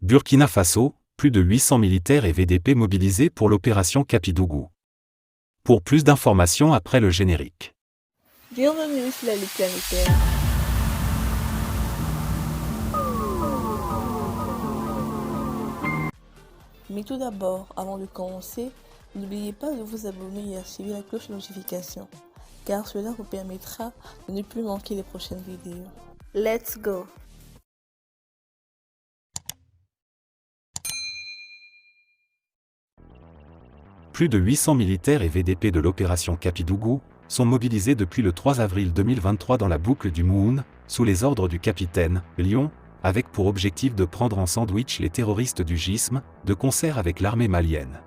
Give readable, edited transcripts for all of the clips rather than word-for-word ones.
Burkina Faso, plus de 800 militaires et VDP mobilisés pour l'opération Capidougou. Pour plus d'informations après le générique. Bienvenue sur la Ligue planétaire. Mais tout d'abord, avant de commencer, n'oubliez pas de vous abonner et activer la cloche de notification, car cela vous permettra de ne plus manquer les prochaines vidéos. Let's go! Plus de 800 militaires et VDP de l'opération Capidougou sont mobilisés depuis le 3 avril 2023 dans la boucle du Mouhoun, sous les ordres du capitaine Lion, avec pour objectif de prendre en sandwich les terroristes du GISM, de concert avec l'armée malienne.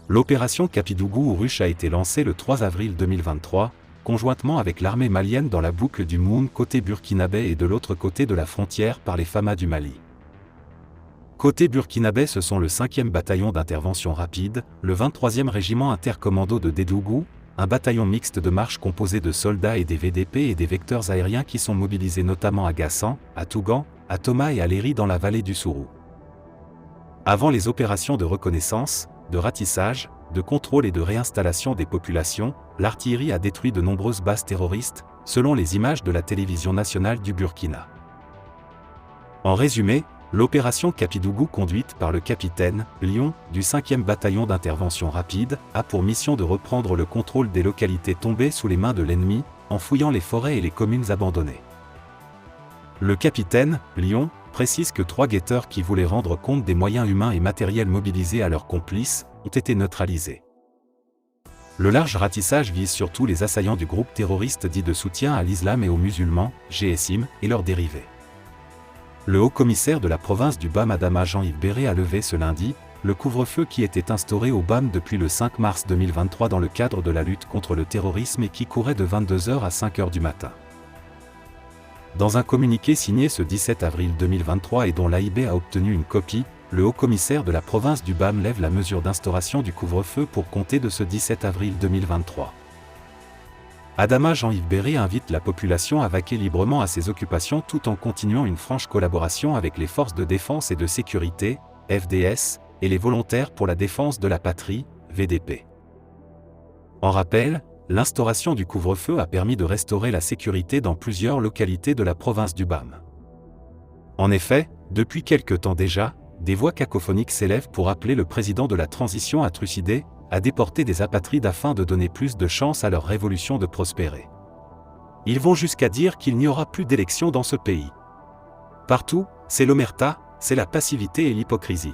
L'opération Capidougou-Ruche a été lancée le 3 avril 2023, conjointement avec l'armée malienne dans la boucle du Mouhoun côté burkinabé et de l'autre côté de la frontière par les FAMA du Mali. Côté burkinabé, ce sont le 5e bataillon d'intervention rapide, le 23e régiment intercommando de Dédougou, un bataillon mixte de marche composé de soldats et des VDP et des vecteurs aériens qui sont mobilisés notamment à Gassan, à Tougan, à Toma et à Léry dans la vallée du Sourou. Avant les opérations de reconnaissance, de ratissage, de contrôle et de réinstallation des populations, l'artillerie a détruit de nombreuses bases terroristes, selon les images de la télévision nationale du Burkina. En résumé, l'opération Capidougou conduite par le capitaine Lion du 5e bataillon d'intervention rapide a pour mission de reprendre le contrôle des localités tombées sous les mains de l'ennemi, en fouillant les forêts et les communes abandonnées. Le capitaine Lion précise que 3 guetteurs qui voulaient rendre compte des moyens humains et matériels mobilisés à leurs complices ont été neutralisés. Le large ratissage vise surtout les assaillants du groupe terroriste dit de soutien à l'islam et aux musulmans, GSIM, et leurs dérivés. Le haut-commissaire de la province du BAM Adama Jean-Yves Béré a levé ce lundi le couvre-feu qui était instauré au BAM depuis le 5 mars 2023 dans le cadre de la lutte contre le terrorisme et qui courait de 22h à 5h du matin. Dans un communiqué signé ce 17 avril 2023 et dont l'AIB a obtenu une copie, le haut-commissaire de la province du BAM lève la mesure d'instauration du couvre-feu pour compter de ce 17 avril 2023. Adama Jean-Yves Béré invite la population à vaquer librement à ses occupations tout en continuant une franche collaboration avec les forces de défense et de sécurité, FDS, et les volontaires pour la défense de la patrie, VDP. En rappel, l'instauration du couvre-feu a permis de restaurer la sécurité dans plusieurs localités de la province du BAM. En effet, depuis quelque temps déjà, des voix cacophoniques s'élèvent pour appeler le président de la transition à trucider, à déporter des apatrides afin de donner plus de chance à leur révolution de prospérer. Ils vont jusqu'à dire qu'il n'y aura plus d'élections dans ce pays. Partout, c'est l'omerta, c'est la passivité et l'hypocrisie.